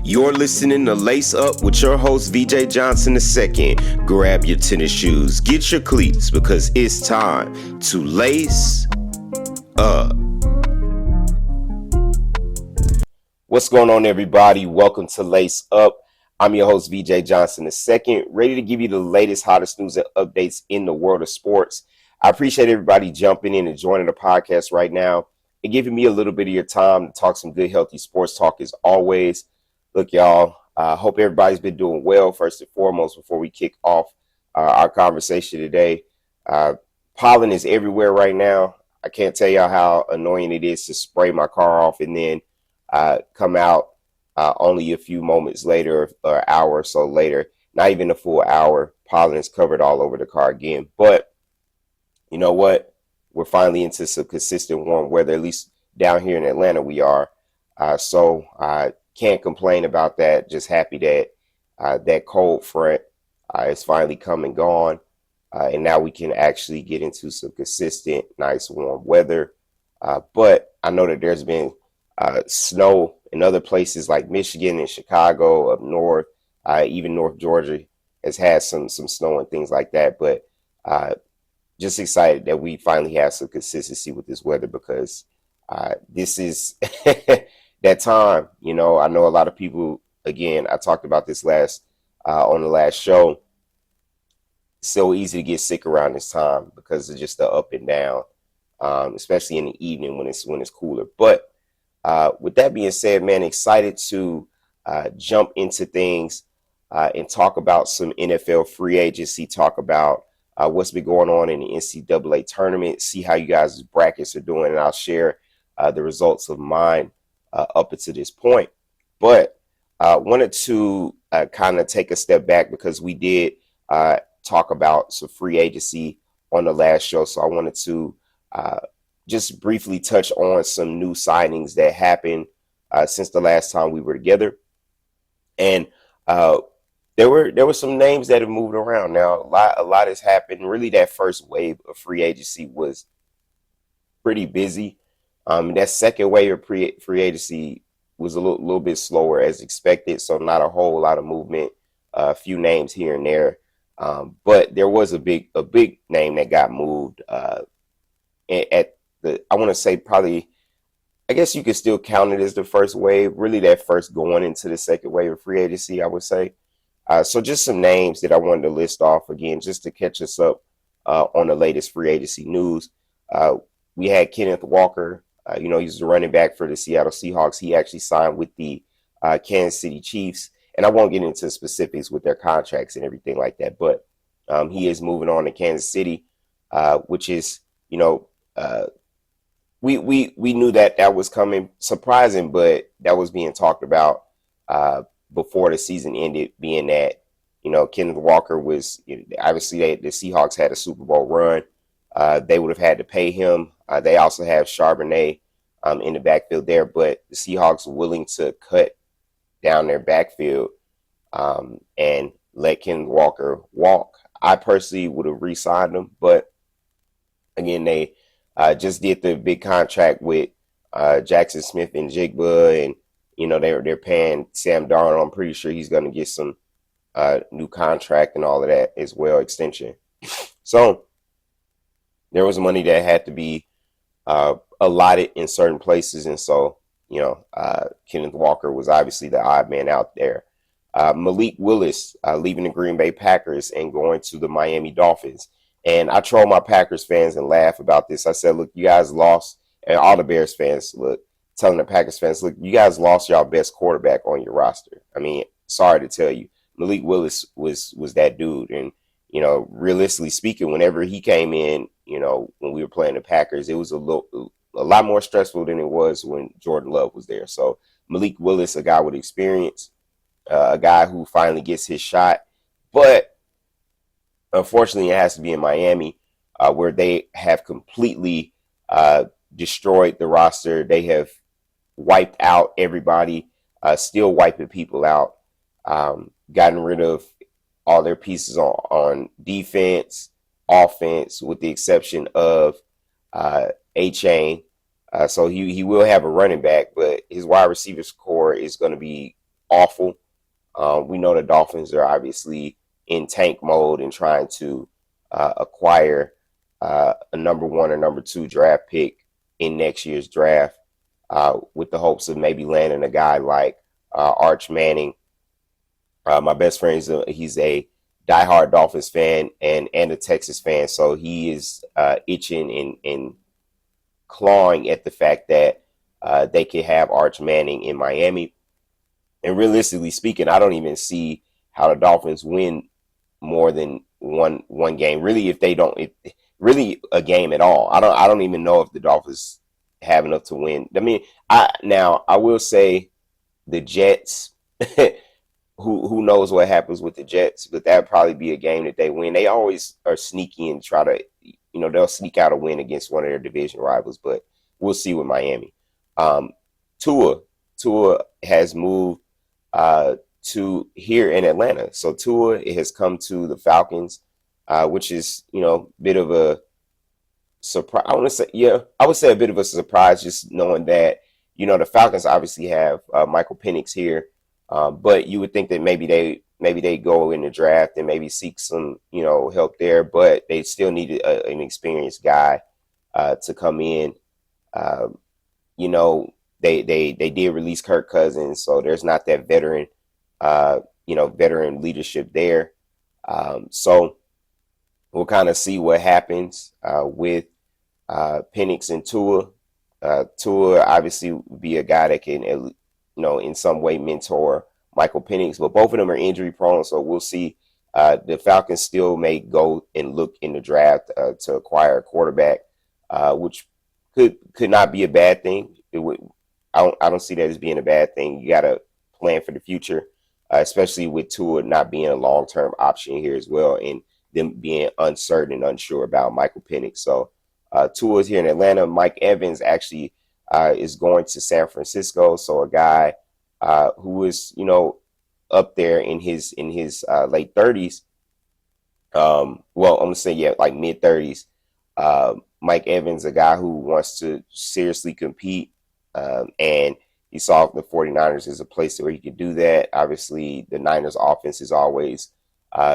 You're listening to Lace Up with your host, VJ Johnson II. Grab your tennis shoes, get your cleats, because it's time to lace up. What's going on, everybody? Welcome to Lace Up. I'm your host, VJ Johnson II, ready to give you the latest, hottest news and updates in the world of sports. I appreciate everybody jumping in and joining the podcast right now and giving me a little bit of your time to talk some good, healthy sports talk as always. Look, y'all, I hope everybody's been doing well, first and foremost, before we kick off our conversation today. Pollen is everywhere right now. I can't tell y'all how annoying it is to spray my car off and then come out only a few moments later, or an hour or so later, not even a full hour. Pollen is covered all over the car again. But you know what? We're finally into some consistent warm weather, at least down here in Atlanta we are. So I can't complain about that. Just happy that that cold front is finally come and gone. And now we can actually get into some consistent, nice, warm weather. But I know that there's been snow in other places like Michigan and Chicago up north. Even North Georgia has had some snow and things like that. But just excited that we finally have some consistency with this weather, because this is that time. You know, I know a lot of people, again, I talked about this on the last show. It's so easy to get sick around this time because of just the up and down, especially in the evening when it's cooler. But with that being said, man, excited to jump into things and talk about some NFL free agency, talk about what's been going on in the NCAA tournament, see how you guys' brackets are doing, and I'll share the results of mine up until this point. But wanted to kind of take a step back because we did talk about some free agency on the last show. So I wanted to just briefly touch on some new signings that happened since the last time we were together. And there were some names that have moved around. Now, a lot has happened. Really, that first wave of free agency was pretty busy. That second wave of free agency was a little bit slower as expected, so not a whole lot of movement, a few names here and there. But there was a big name that got moved I want to say probably, I guess you could still count it as the first wave, really that first going into the second wave of free agency, I would say. So just some names that I wanted to list off again, just to catch us up on the latest free agency news. We had Kenneth Walker. He's the running back for the Seattle Seahawks. He actually signed with the Kansas City Chiefs. And I won't get into specifics with their contracts and everything like that. But he is moving on to Kansas City, which is, we knew that was coming, surprising, but that was being talked about before the season ended, being that, Kenneth Walker was, obviously the Seahawks had a Super Bowl run. They would have had to pay him. They also have Charbonnet in the backfield there, but the Seahawks were willing to cut down their backfield and let Kenneth Walker walk. I personally would have re-signed him, but again, they just did the big contract with Jackson Smith and Jigba, and they're paying Sam Darnold. I'm pretty sure he's going to get some new contract and all of that as well, extension. So there was money that had to be allotted in certain places, and so Kenneth Walker was obviously the odd man out there. Malik Willis leaving the Green Bay Packers and going to the Miami Dolphins. And I troll my Packers fans and laugh about this. I said, look, you guys lost, and all the Bears fans, telling the Packers fans, look, you guys lost y'all best quarterback on your roster. I mean, sorry to tell you, Malik Willis was that dude. And, realistically speaking, whenever he came in, when we were playing the Packers, it was a lot more stressful than it was when Jordan Love was there. So Malik Willis, a guy with experience, a guy who finally gets his shot. But unfortunately, it has to be in Miami, where they have completely destroyed the roster. They have wiped out everybody, still wiping people out, gotten rid of all their pieces on defense, offense, with the exception of A-Chain. So he will have a running back, but his wide receivers core is going to be awful. We know the Dolphins are obviously in tank mode and trying to acquire a number 1 or number 2 draft pick in next year's draft, with the hopes of maybe landing a guy like Arch Manning. My best friend, he's a diehard Dolphins fan and a Texas fan, so he is itching and clawing at the fact that they could have Arch Manning in Miami. And realistically speaking, I don't even see how the Dolphins win more than one game. Really, if they don't, really a game at all. I don't even know if the Dolphins have enough to win. I mean, I will say the Jets. Who knows what happens with the Jets? But that'd probably be a game that they win. They always are sneaky and try to, they'll sneak out a win against one of their division rivals. But we'll see with Miami. Tua has moved to here in Atlanta. So Tua, it has come to the Falcons, which is, bit of a surprise. I would say a bit of a surprise, just knowing that, the Falcons obviously have Michael Penix here, but you would think that maybe they go in the draft and maybe seek some, help there, but they still need an experienced guy to come in. They did release Kirk Cousins, so there's not that veteran leadership there. So we'll kind of see what happens with Penix and Tua. Tua obviously would be a guy that can, in some way mentor Michael Penix, but both of them are injury prone, so we'll see. The Falcons still may go and look in the draft to acquire a quarterback, which could not be a bad thing. I don't see that as being a bad thing. You got to plan for the future, especially with Tua not being a long-term option here as well, and them being uncertain and unsure about Michael Penix. So Tua is here in Atlanta. Mike Evans actually is going to San Francisco. So a guy who is, up there in his late 30s. I'm gonna say like mid 30s. Mike Evans, a guy who wants to seriously compete, and he saw the 49ers as a place where he could do that. Obviously, the Niners offense has always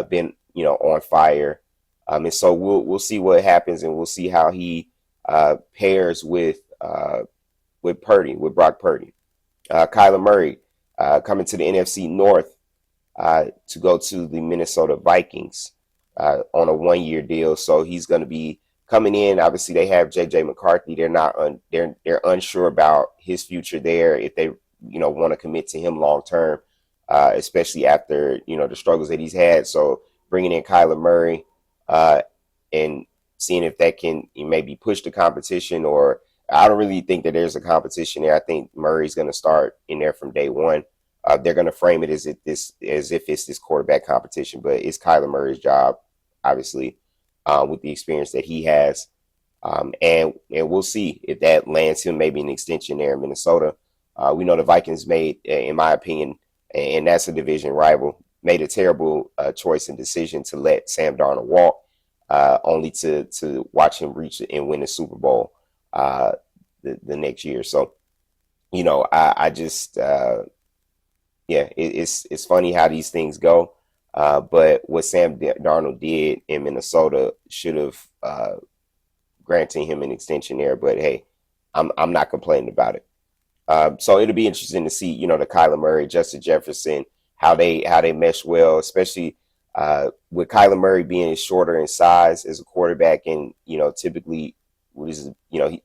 been, on fire. And so we'll see what happens, and we'll see how he pairs with Brock Purdy. Kyler Murray coming to the NFC North to go to the Minnesota Vikings on a 1-year deal. So he's going to be coming in. Obviously, they have J.J. McCarthy. They're unsure about his future there, if they want to commit to him long term, especially after the struggles that he's had. So bringing in Kyler Murray and seeing if that can maybe push the competition, or I don't really think that there's a competition there. I think Murray's going to start in there from day one. They're going to frame it as if it's this quarterback competition, but it's Kyler Murray's job, obviously, with the experience that he has. And we'll see if that lands him maybe an extension there in Minnesota. We know the Vikings made, in my opinion, and that's a division rival, made a terrible choice and decision to let Sam Darnold walk, only to watch him reach and win the Super Bowl the next year. So, I just, it's funny how these things go. But what Sam Darnold did in Minnesota should have granted him an extension there. But hey, I'm not complaining about it. So it'll be interesting to see, the Kyler Murray, Justin Jefferson, how they mesh well, especially with Kyler Murray being shorter in size as a quarterback, and typically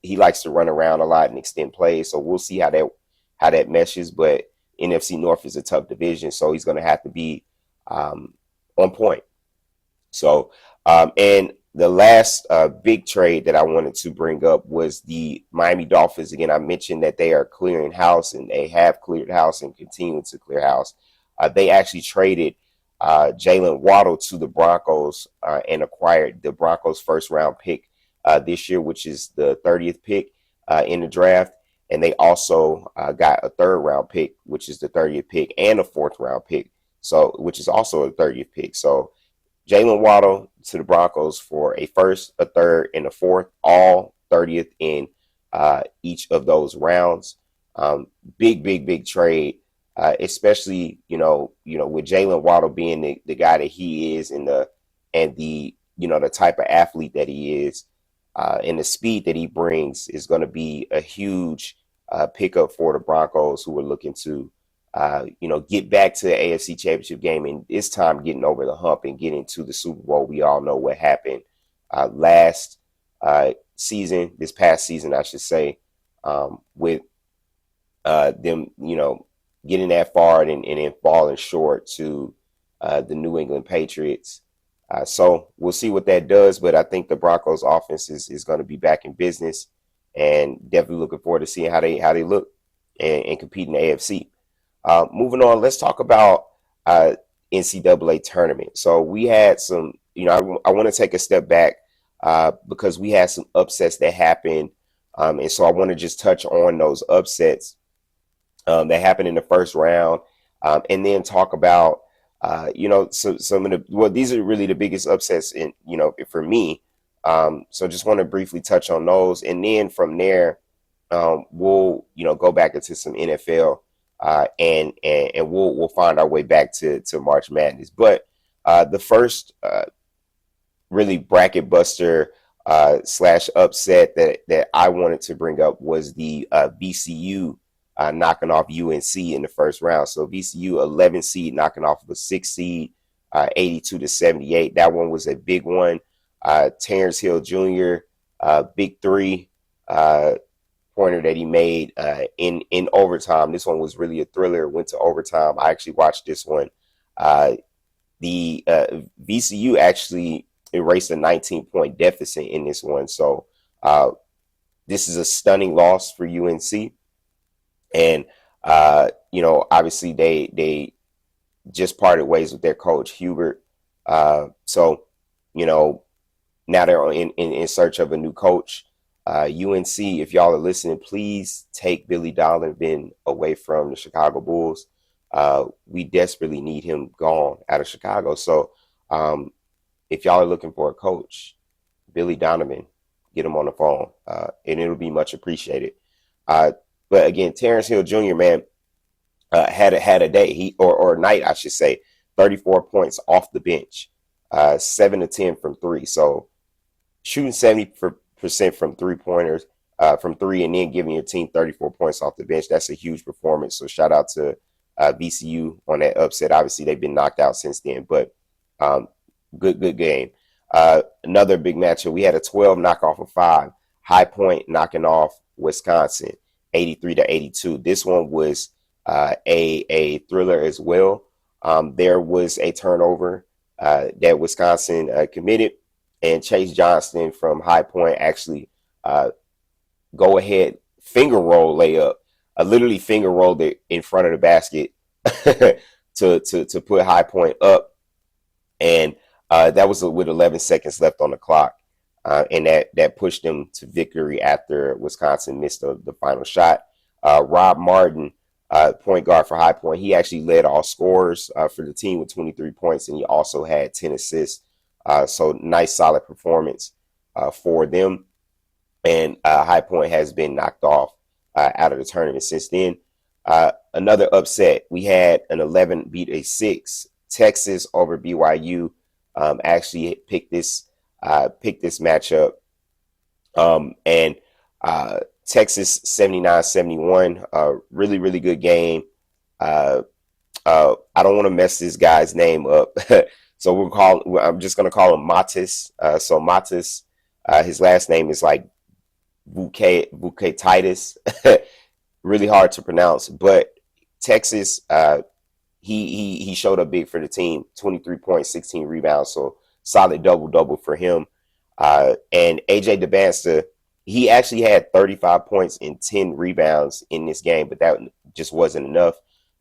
he likes to run around a lot and extend plays. So we'll see how that meshes. But NFC North is a tough division, so he's going to have to be on point. So and the last big trade that I wanted to bring up was the Miami Dolphins. Again, I mentioned that they are clearing house, and they have cleared house and continue to clear house. They actually traded Jalen Waddle to the Broncos and acquired the Broncos' first-round pick this year, which is the 30th pick in the draft. And they also got a third-round pick, which is the 30th pick, and a fourth-round pick, which is also a 30th pick. So Jalen Waddle to the Broncos for a first, a third, and a fourth, all 30th in each of those rounds. Big trade especially with Jalen Waddle being the guy that he is, and the the type of athlete that he is, and the speed that he brings is going to be a huge pickup for the Broncos, who are looking to get back to the AFC Championship game, and this time getting over the hump and getting to the Super Bowl. We all know what happened last season, this past season, I should say, with them, getting that far and then falling short to the New England Patriots. So we'll see what that does, but I think the Broncos offense is going to be back in business, and definitely looking forward to seeing how they look and compete in the AFC. Moving on, let's talk about NCAA tournament. So we had some, I want to take a step back because we had some upsets that happened. And so I want to just touch on those upsets that happened in the first round, and then talk about, some of these are really the biggest upsets for me. So just want to briefly touch on those. And then from there, we'll, go back into some NFL, and we'll find our way back to March Madness. But the first really bracket buster slash upset that I wanted to bring up was the VCU knocking off UNC in the first round. So VCU 11 seed knocking off of a 6 seed, 82-78. That one was a big one. Terrence Hill Jr., big three pointer that he made in overtime. This one was really a thriller. Went to overtime. I actually watched this one. The VCU actually erased a 19-point deficit in this one. So this is a stunning loss for UNC. And, obviously they just parted ways with their coach, Hubert. So, now they're in search of a new coach. UNC, if y'all are listening, please take Billy Donovan away from the Chicago Bulls. We desperately need him gone out of Chicago. So if y'all are looking for a coach, Billy Donovan, get him on the phone, and it'll be much appreciated. But again, Terrence Hill Jr., man, had a day, or a night, I should say. 34 points off the bench, 7 of 10 from three. So shooting 70% from 3-pointers, from three, and then giving your team 34 points off the bench. That's a huge performance. So shout out to VCU on that upset. Obviously, they've been knocked out since then, but good game. Another big matchup. We had a 12 knockoff of 5. High Point knocking off Wisconsin, 83-82. This one was a thriller as well. There was a turnover that Wisconsin committed, and Chase Johnston from High Point actually go ahead finger roll layup. I literally finger rolled it in front of the basket to put High Point up, and that was with 11 seconds left on the clock. And that pushed them to victory after Wisconsin missed the final shot. Rob Martin, point guard for High Point, he actually led all scorers for the team with 23 points, and he also had 10 assists. So nice, solid performance for them. And High Point has been knocked off out of the tournament since then. Another upset, we had an 11 beat a 6. Texas over BYU. Actually picked this matchup, and Texas 79-71, really good game. I don't want to mess this guy's name up, so I'm just going to call him Matis. So Matis, his last name is like Vuketitis, really hard to pronounce, but Texas, he showed up big for the team, 23 points, 16 rebounds, so solid double for him. And AJ DeBansta, he actually had 35 points and 10 rebounds in this game, but that just wasn't enough.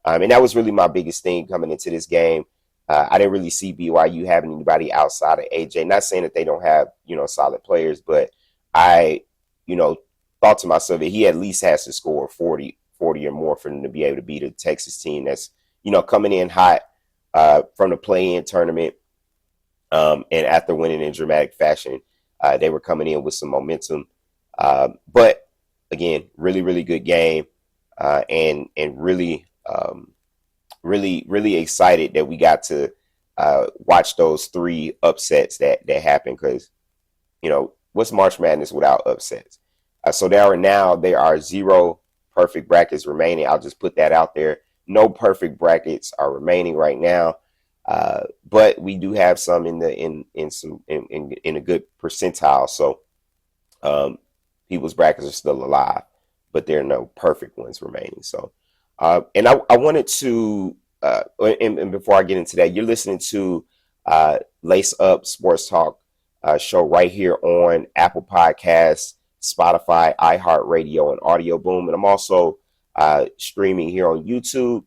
And that was really my biggest thing coming into this game. I didn't really see BYU having anybody outside of AJ. Not saying that they don't have, solid players, but I, thought to myself that he at least has to score 40 or more for them to be able to beat a Texas team that's, coming in hot from the play-in tournament. And after winning in dramatic fashion, they were coming in with some momentum. But again, really good game, and really really, really excited that we got to watch those 3 upsets that happened, because what's March Madness without upsets? So there are 0 perfect brackets remaining. I'll just put that out there. No perfect brackets are remaining right now, but we do have some in a good percentile. So people's brackets are still alive, but there are no perfect ones remaining. So, and I wanted to, and before I get into that, you're listening to Lace Up Sports Talk show right here on Apple Podcasts, Spotify, iHeartRadio, and Audio Boom. And I'm also streaming here on YouTube.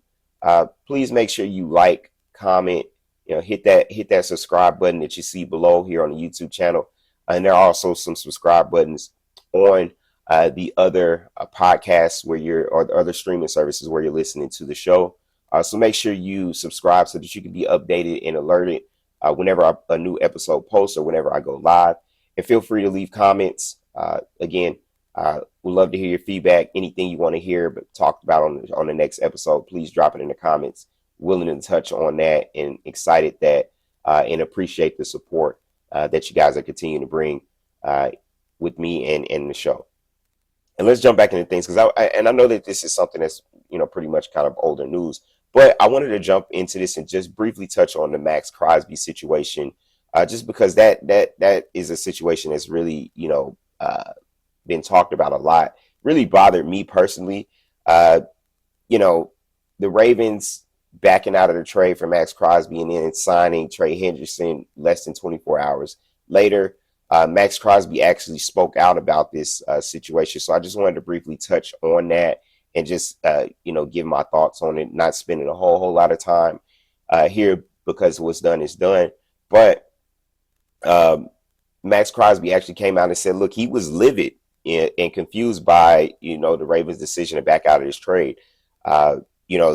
Please make sure you like, comment, hit that subscribe button that you see below here on the YouTube channel. And there are also some subscribe buttons on the other podcasts or the other streaming services where you're listening to the show. So make sure you subscribe so that you can be updated and alerted whenever a new episode posts or whenever I go live. And feel free to leave comments. Again, we'd love to hear your feedback. Anything you want to hear but talked about on the next episode, please drop it in the comments. Willing to touch on that, and excited that and appreciate the support that you guys are continuing to bring with me and the show. And let's jump back into things, because I know that this is something that's pretty much kind of older news, but I wanted to jump into this and just briefly touch on the Maxx Crosby situation, just because that is a situation that's really been talked about a lot. Really bothered me personally. The Ravens backing out of the trade for Maxx Crosby and then signing Trey Henderson less than 24 hours later. Maxx Crosby actually spoke out about this situation. So I just wanted to briefly touch on that and just, give my thoughts on it, not spending a whole lot of time here, because what's done is done. But Maxx Crosby actually came out and said, look, he was livid and confused by, the Ravens' decision to back out of this trade.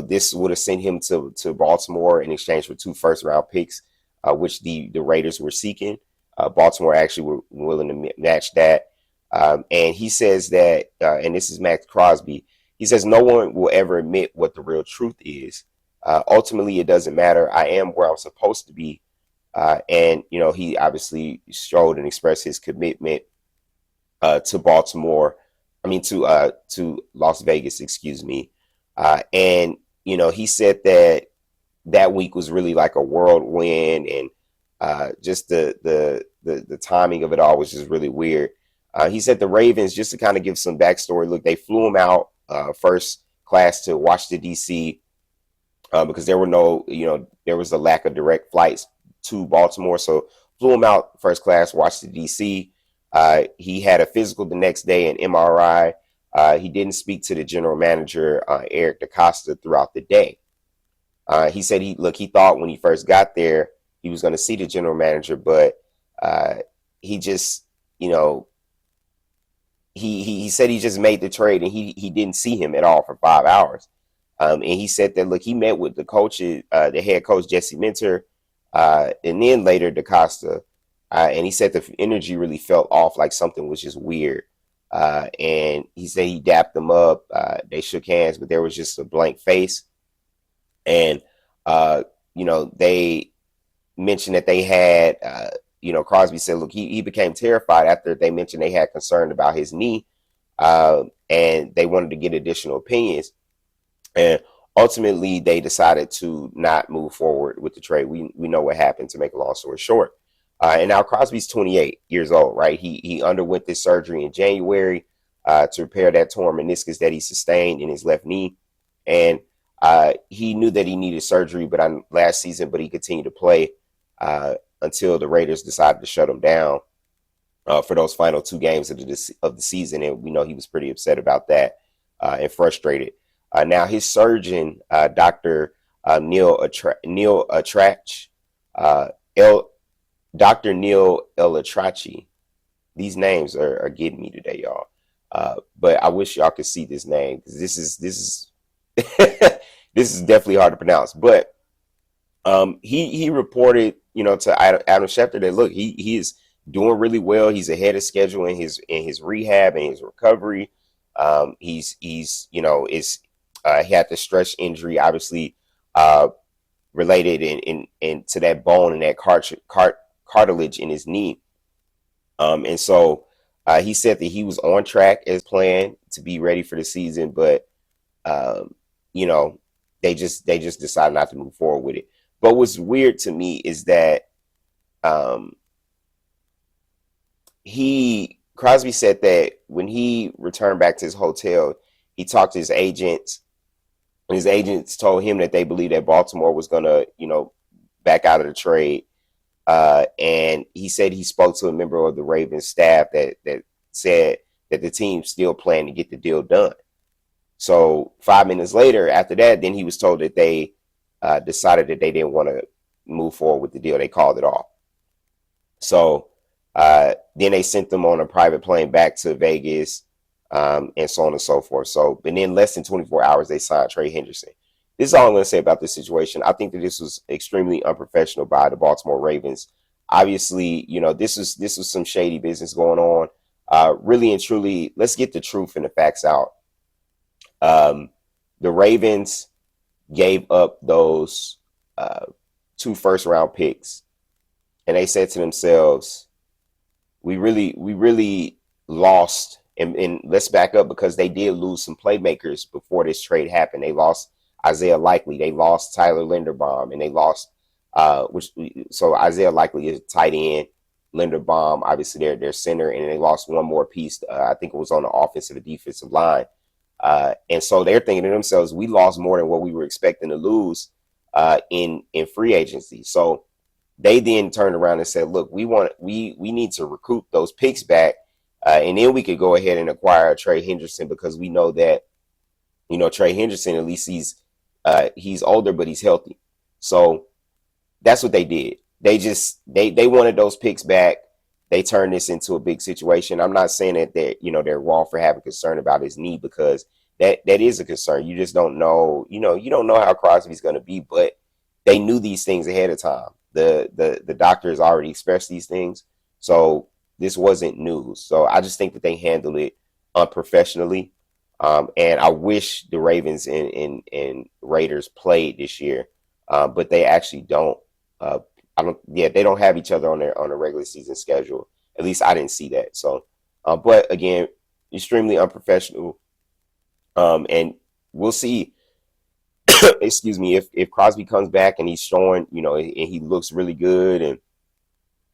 This would have sent him to Baltimore in exchange for 2 first-round picks, which the Raiders were seeking. Baltimore actually were willing to match that. And he says that, and this is Maxx Crosby, he says, no one will ever admit what the real truth is. Ultimately, it doesn't matter. I am where I'm supposed to be. And he obviously showed and expressed his commitment to Baltimore. To Las Vegas, excuse me. And he said that week was really like a whirlwind, and just the timing of it all was just really weird. He said the Ravens, just to kind of give some backstory, look, they flew him out first class to Washington, D.C. Because there was a lack of direct flights to Baltimore. So flew him out first class, Washington, D.C. He had a physical the next day, an MRI. He didn't speak to the general manager, Eric DaCosta, throughout the day. He said he thought when he first got there, he was going to see the general manager, but he just, he said he just made the trade, and he didn't see him at all for 5 hours. And he said that, look, he met with the coaches, the head coach, Jesse Minter, and then later DaCosta. And he said the energy really felt off, like something was just weird. And he said he dapped them up. They shook hands, but there was just a blank face. And, they mentioned that they had, Crosby said, look, he became terrified after they mentioned they had concern about his knee, and they wanted to get additional opinions. And ultimately, they decided to not move forward with the trade. We know what happened, to make a long story short. And now Crosby's 28 years old, right? He underwent this surgery in January to repair that torn meniscus that he sustained in his left knee. And he knew that he needed surgery last season, but he continued to play until the Raiders decided to shut him down for those final 2 games of the season. And we know he was pretty upset about that and frustrated. Now his surgeon, Dr. Neil Atrach, Dr. Neil Elatrachi. These names are getting me today, y'all. But I wish y'all could see this name, because this is this is definitely hard to pronounce. But he reported, to Adam Schefter that, look, he is doing really well. He's ahead of schedule in his rehab and his recovery. He had the stretch injury, obviously, uh, related in to that bone and that cartilage in his knee. And so he said that he was on track as planned to be ready for the season, but um, you know, they just decided not to move forward with it. But what's weird to me is that um, he Crosby said that when he returned back to his hotel, he talked to his agents, and his agents told him that they believed that Baltimore was gonna, back out of the trade. And he said he spoke to a member of the Ravens staff that said that the team still planned to get the deal done. So 5 minutes later, after that, then he was told that they decided that they didn't want to move forward with the deal. They called it off. So then they sent them on a private plane back to Vegas, and so on and so forth. So, but in less than 24 hours, they signed Trey Henderson. This is all I'm going to say about this situation. I think that this was extremely unprofessional by the Baltimore Ravens. Obviously, this was some shady business going on. Really and truly, let's get the truth and the facts out. The Ravens gave up those 2 first-round picks, and they said to themselves, we really lost. And let's back up, because they did lose some playmakers before this trade happened. They lost Isaiah Likely, they lost Tyler Linderbaum, and they lost so Isaiah Likely is tight end, Linderbaum obviously their center, and they lost one more piece. I think it was on the offensive and defensive line. And so they're thinking to themselves, we lost more than what we were expecting to lose in free agency. So they then turned around and said, look, we need to recoup those picks back, and then we could go ahead and acquire Trey Henderson, because we know that Trey Henderson, at least he's older, but he's healthy. So that's what they did. They wanted those picks back. They turned this into a big situation. I'm not saying that they're wrong for having concern about his knee, because that is a concern. You just don't know, you don't know how Crosby's going to be, but they knew these things ahead of time. The doctors already expressed these things. So this wasn't news. So I just think that they handled it unprofessionally. And I wish the Ravens and Raiders played this year, but they actually don't. They don't have each other on a regular season schedule. At least I didn't see that. So, but again, extremely unprofessional. And we'll see. Excuse me, if Crosby comes back and he's showing, and he looks really good, and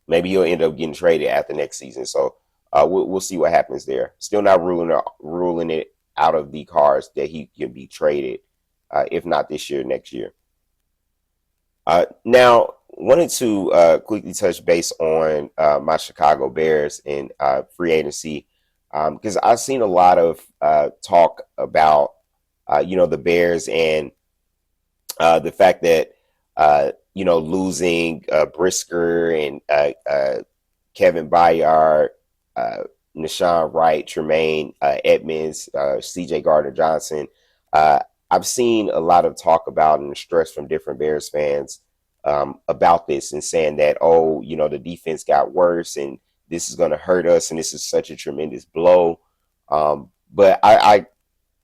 maybe he'll end up getting traded after next season. So we'll see what happens there. Still not ruling it out of the cards that he can be traded, if not this year, next year. Now, wanted to quickly touch base on my Chicago Bears and free agency, because I've seen a lot of talk about the Bears and the fact that losing Brisker and Kevin Byard, Nashawn Wright, Tremaine Edmonds, CJ Gardner-Johnson. I've seen a lot of talk about and stress from different Bears fans about this, and saying that, the defense got worse and this is going to hurt us, and this is such a tremendous blow. But I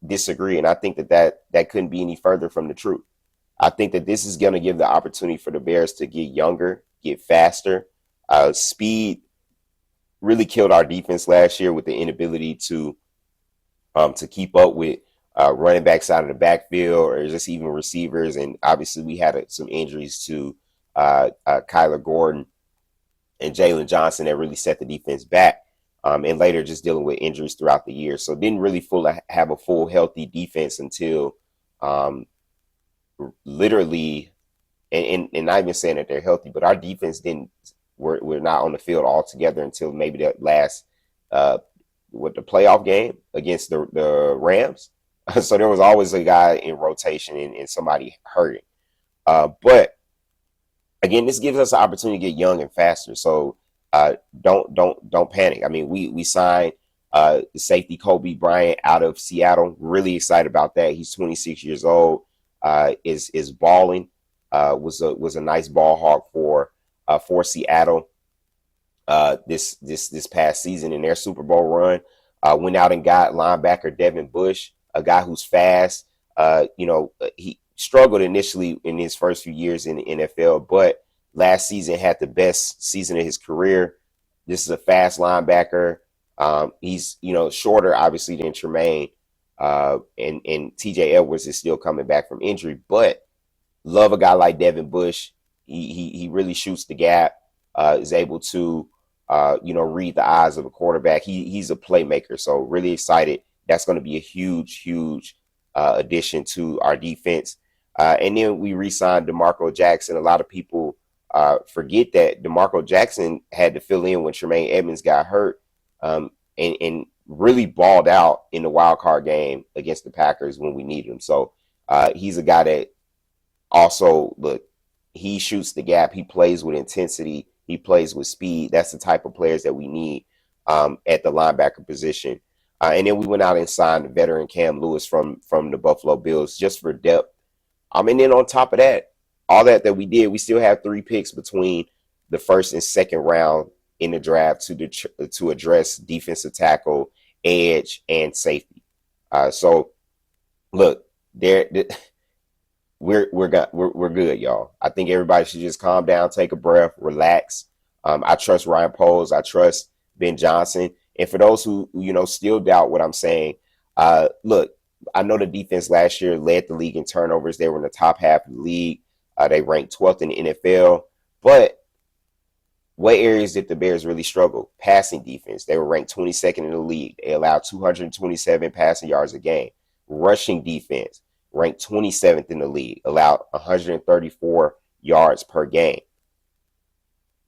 disagree, and I think that couldn't be any further from the truth. I think that this is going to give the opportunity for the Bears to get younger, get faster. Speed really killed our defense last year with the inability to keep up with running backs out of the backfield, or just even receivers. And obviously we had some injuries to Kyler Gordon and Jalen Johnson that really set the defense back, and later just dealing with injuries throughout the year. So didn't really have a full healthy defense until literally, and not even saying that they're healthy, but our defense we're not on the field altogether until maybe the last the playoff game against the Rams. So there was always a guy in rotation and somebody hurting. But again, this gives us an opportunity to get young and faster. So don't panic. I mean, we signed the safety Kobe Bryant out of Seattle. Really excited about that. He's 26 years old. Is balling. Was a nice ball hawk for Seattle this past season in their Super Bowl run. Went out and got linebacker Devin Bush, a guy who's fast. He struggled initially in his first few years in the NFL, but last season had the best season of his career. This is a fast linebacker. He's, shorter, obviously, than Tremaine. And TJ Edwards is still coming back from injury, but love a guy like Devin Bush. He really shoots the gap, is able to, read the eyes of a quarterback. He's a playmaker. So really excited. That's going to be a huge addition to our defense. And then we re-signed DeMarco Jackson. A lot of people forget that DeMarco Jackson had to fill in when Tremaine Edmonds got hurt, and really balled out in the wild card game against the Packers when we needed him. So he's a guy that also, look, he shoots the gap. He plays with intensity. He plays with speed. That's the type of players that we need at the linebacker position. And then we went out and signed the veteran Cam Lewis from the Buffalo Bills just for depth. And then on top of that, all that we did, we still have 3 picks between the first and second round in the draft to address defensive tackle, edge, and safety. So look, we're good, y'all. I think everybody should just calm down, take a breath, relax. I trust Ryan Poles. I trust Ben Johnson. And for those who still doubt what I'm saying, look, I know the defense last year led the league in turnovers. They were in the top half of the league. They ranked 12th in the NFL. But what areas did the Bears really struggle? Passing defense. They were ranked 22nd in the league. They allowed 227 passing yards a game. Rushing defense, ranked 27th in the league, allowed 134 yards per game.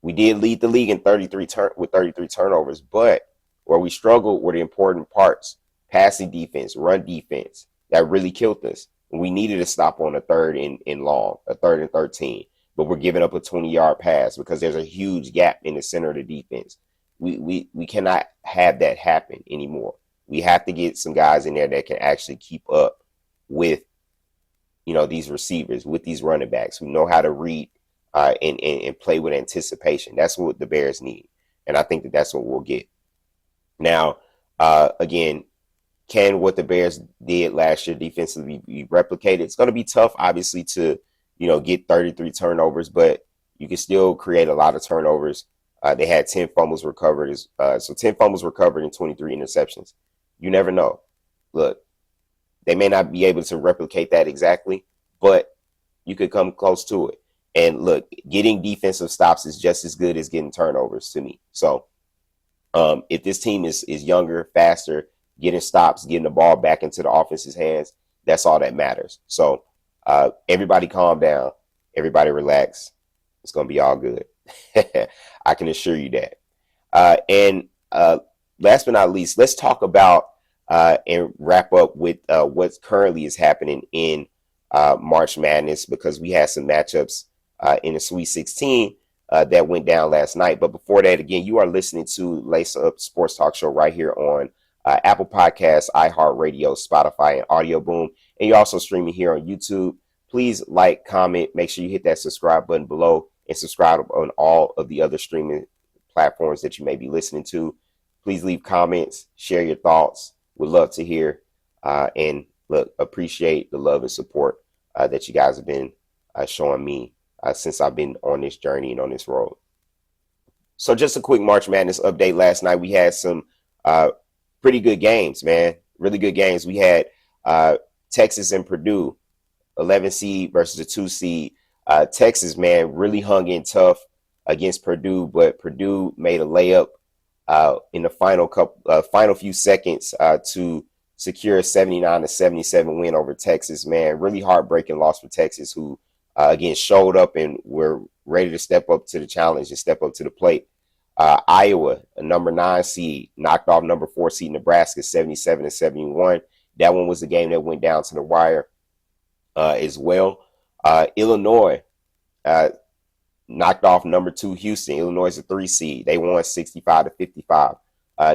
We did lead the league in 33 turnovers, but where we struggled were the important parts. Passing defense, run defense. That really killed us. We needed to stop on a third and long, a 3rd and 13. But we're giving up a 20-yard pass because there's a huge gap in the center of the defense. We cannot have that happen anymore. We have to get some guys in there that can actually keep up with, these receivers, with these running backs who know how to read and play with anticipation. That's what the Bears need. And I think that's what we'll get. Now, again, can what the Bears did last year defensively be replicated? It's going to be tough, obviously, to get 33 turnovers, but you can still create a lot of turnovers. They had 10 fumbles recovered. So 10 fumbles recovered and 23 interceptions. You never know. Look, they may not be able to replicate that exactly, but you could come close to it. And look, getting defensive stops is just as good as getting turnovers to me. So if this team is younger, faster, getting stops, getting the ball back into the offense's hands, that's all that matters. So everybody calm down. Everybody relax. It's going to be all good. I can assure you that. And last but not least, let's talk about and wrap up with what currently is happening in March Madness, because we had some matchups in the Sweet 16 that went down last night. But before that, again, you are listening to Lace Up Sports Talk Show right here on Apple Podcasts, iHeartRadio, Spotify, and Audio Boom. And you're also streaming here on YouTube. Please like, comment, make sure you hit that subscribe button below, and subscribe on all of the other streaming platforms that you may be listening to. Please leave comments, share your thoughts. Would love to hear. And look, appreciate the love and support that you guys have been showing me since I've been on this journey and on this road. So just a quick March Madness update. Last night we had some pretty good games, man. Really good games. We had Texas and Purdue, 11 seed versus a 2 seed. Texas, man, really hung in tough against Purdue, but Purdue made a layup in the final few seconds to secure a 79-77 win over Texas, man. Really heartbreaking loss for Texas, who again showed up and were ready to step up to the challenge and step up to the plate. Iowa, a number 9 seed, knocked off number 4 seed Nebraska 77-71. That one was the game that went down to the wire as well. Illinois knocked off number 2 Houston. Illinois is a 3 seed. They won 65-55.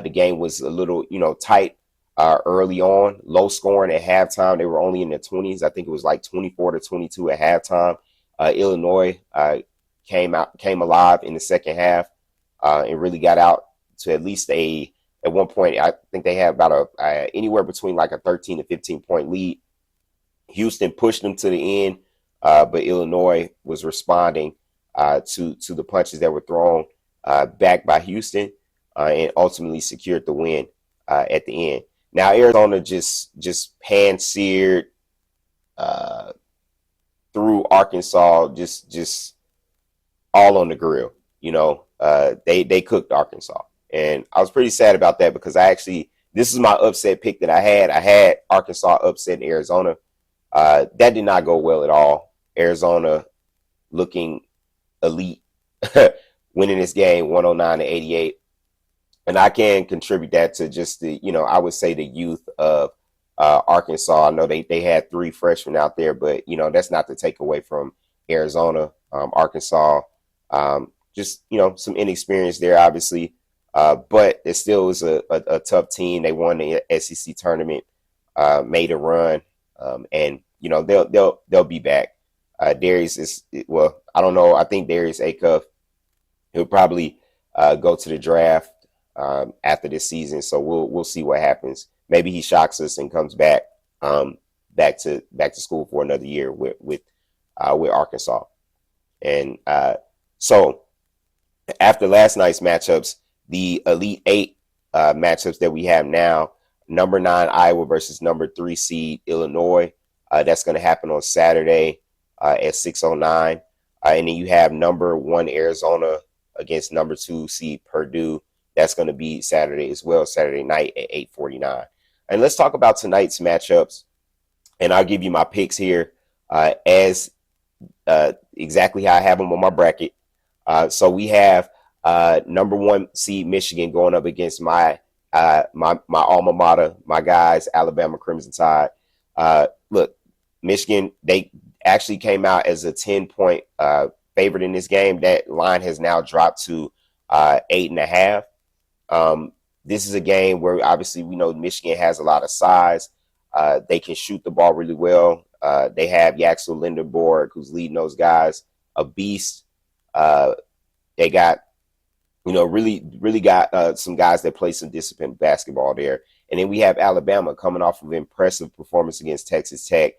The game was a little, tight early on, low scoring at halftime. They were only in the 20s. I think it was like 24-22 at halftime. Illinois came alive in the second half and really got out to at least at one point, I think they had about anywhere between like a 13 to 15 point lead. Houston pushed them to the end, but Illinois was responding to the punches that were thrown back by Houston, and ultimately secured the win at the end. Now Arizona just pan-seared through Arkansas, just all on the grill. They cooked Arkansas, and I was pretty sad about that because this is my upset pick that I had. I had Arkansas upset Arizona. That did not go well at all. Arizona looking elite, winning this game 109-88. And I can contribute that to just I would say the youth of Arkansas. I know they had 3 freshmen out there, but, that's not to take away from Arizona, Arkansas. Just, some inexperience there, obviously. But it still was a tough team. They won the SEC tournament, made a run, and they'll be back. Darius I don't know. I think Darius Acuff, he'll probably go to the draft after this season. So we'll see what happens. Maybe he shocks us and comes back to school for another year with Arkansas. And so after last night's matchups, the Elite 8 matchups that we have now, number 9 Iowa versus number 3 seed Illinois. That's going to happen on Saturday at 6:09. And then you have number 1 Arizona against number 2 seed Purdue. That's going to be Saturday as well, Saturday night at 8:49. And let's talk about tonight's matchups. And I'll give you my picks here as exactly how I have them on my bracket. So we have number 1 seed Michigan going up against my alma mater, my guys, Alabama Crimson Tide. Look, Michigan, they actually came out as a 10-point favorite in this game. That line has now dropped to 8.5. This is a game where obviously we know Michigan has a lot of size. They can shoot the ball really well. They have Yaxel Lindenborg, who's leading those guys, a beast. They got, really got some guys that play some disciplined basketball there. And then we have Alabama coming off of an impressive performance against Texas Tech.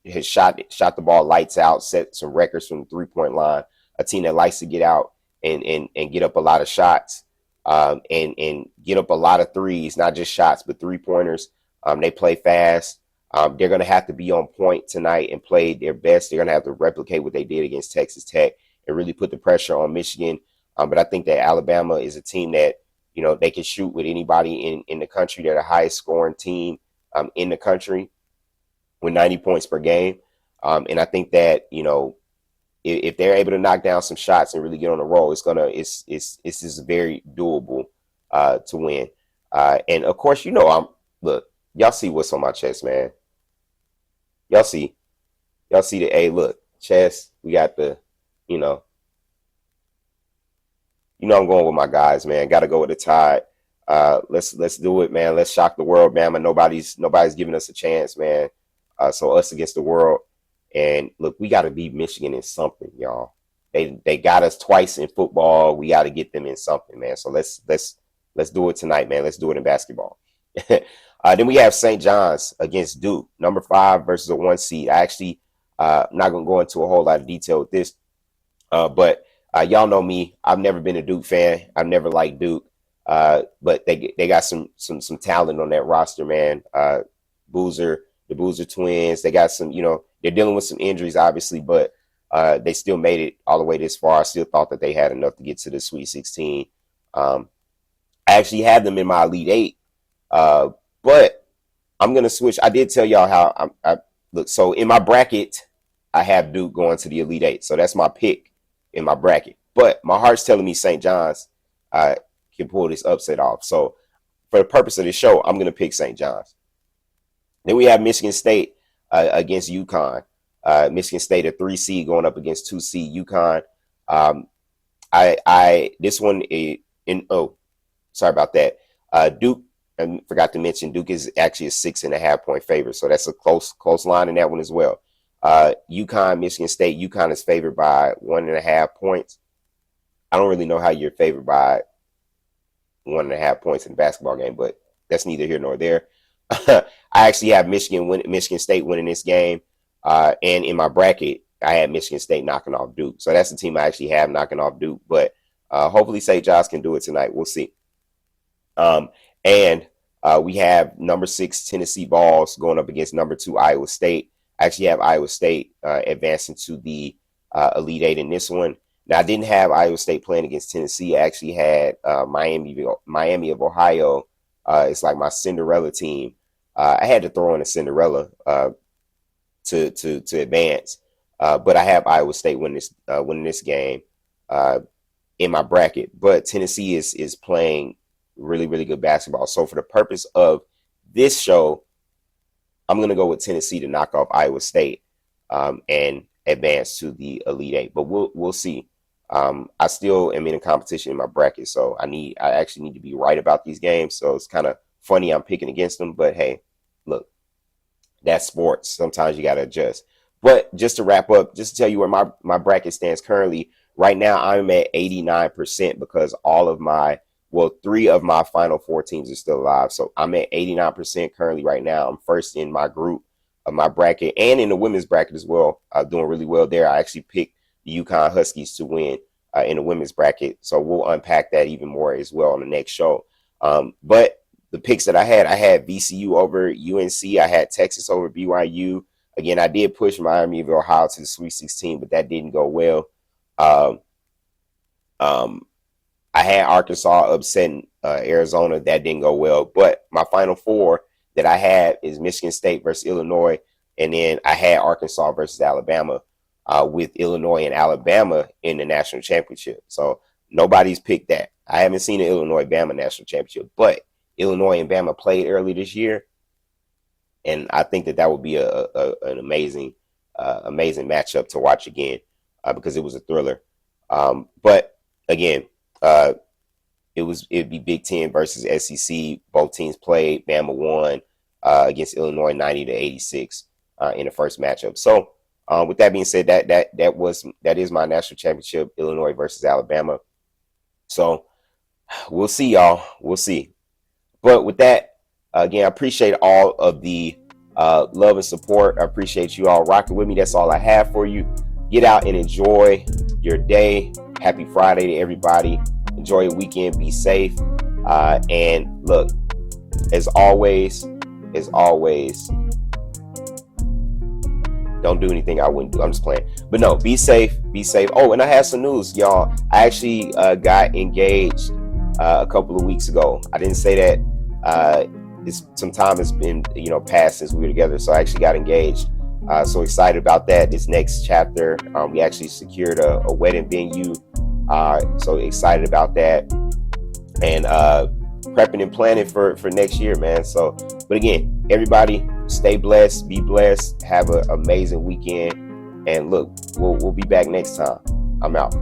Has shot the ball lights out, set some records from the 3-point line. A team that likes to get out and get up a lot of shots, and get up a lot of threes, not just shots, but 3-pointers. They play fast. They're going to have to be on point tonight and play their best. They're going to have to replicate what they did against Texas Tech and really put the pressure on Michigan. But I think that Alabama is a team that, they can shoot with anybody in the country. They're the highest scoring team in the country with 90 points per game. And I think that, if they're able to knock down some shots and really get on the roll, it's just very doable to win. And of course, look, y'all see what's on my chest, man. Y'all see look, chest. We got the, I'm going with my guys, man. Got to go with the Tide. Let's do it, man. Let's shock the world, man. But nobody's giving us a chance, man. So us against the world. And look, we got to beat Michigan in something, y'all. They got us twice in football. We got to get them in something, man. So let's do it tonight, man. Let's do it in basketball. Then we have St. John's against Duke, number 5 versus a 1 seed. I actually not going to go into a whole lot of detail with this, but y'all know me. I've never been a Duke fan. I've never liked Duke, but they got some talent on that roster, man. The Boozer twins. They got some, they're dealing with some injuries, obviously, but they still made it all the way this far. I still thought that they had enough to get to the Sweet 16. I actually had them in my Elite 8, but I'm going to switch. I did tell y'all how I look. So in my bracket, I have Duke going to the Elite 8. So that's my pick in my bracket. But my heart's telling me St. John's can pull this upset off. So for the purpose of this show, I'm going to pick St. John's. Then we have Michigan State against UConn. Michigan State, a 3 seed going up against 2 seed UConn. This one sorry about that. Duke, I forgot to mention, Duke is actually a 6.5-point favorite. So that's a close line in that one as well. UConn, Michigan State, UConn is favored by 1.5 points. I don't really know how you're favored by 1.5 points in a basketball game, but that's neither here nor there. I actually have Michigan State winning this game. And in my bracket, I had Michigan State knocking off Duke. So that's the team I actually have knocking off Duke. But hopefully St. John's can do it tonight. We'll see. And we have number 6 Tennessee Vols going up against number 2 Iowa State. I actually have Iowa State advancing to the Elite Eight in this one. Now, I didn't have Iowa State playing against Tennessee. I actually had Miami of Ohio. It's like my Cinderella team. I had to throw in a Cinderella to advance, but I have Iowa State winning this game in my bracket. But Tennessee is playing really, really good basketball. So for the purpose of this show, I'm going to go with Tennessee to knock off Iowa State and advance to the Elite Eight. But we'll see. I still am in a competition in my bracket, so I actually need to be right about these games. So it's kind of funny I'm picking against them, but hey, look, that's sports. Sometimes you got to adjust. But just to wrap up, just to tell you where my bracket stands currently, right now I'm at 89% because three of my final 4 teams are still alive. So I'm at 89% currently right now. I'm first in my group of my bracket and in the women's bracket as well. Doing really well there. I actually picked the UConn Huskies to win in the women's bracket. So we'll unpack that even more as well on the next show. But the picks that I had VCU over UNC. I had Texas over BYU. Again, I did push Miami of Ohio to the Sweet 16, but that didn't go well. I had Arkansas upsetting Arizona. That didn't go well. But my final 4 that I had is Michigan State versus Illinois. And then I had Arkansas versus Alabama with Illinois and Alabama in the national championship. So nobody's picked that. I haven't seen the Illinois-Bama national championship. But Illinois and Bama played early this year. And I think that would be an amazing matchup to watch again because it was a thriller. But again, it'd be Big Ten versus SEC. Both teams played. Bama won against Illinois 90-86 in the first matchup. So with that being said, that is my national championship, Illinois versus Alabama. So we'll see, y'all. We'll see. But with that, again, I appreciate all of the love and support. I appreciate you all rocking with me. That's all I have for you. Get out and enjoy your day. Happy Friday to everybody. Enjoy your weekend. Be safe. And look, as always, don't do anything I wouldn't do. I'm just playing. But no, be safe. Be safe. Oh, and I had some news, y'all. I actually got engaged a couple of weeks ago. I didn't say that. Some time has been, passed since we were together. So I actually got engaged. So excited about that. This next chapter, we actually secured a wedding venue. So excited about that, and prepping and planning for next year, man. So, but again, everybody stay blessed, be blessed, have an amazing weekend, and look, we'll be back next time. I'm out.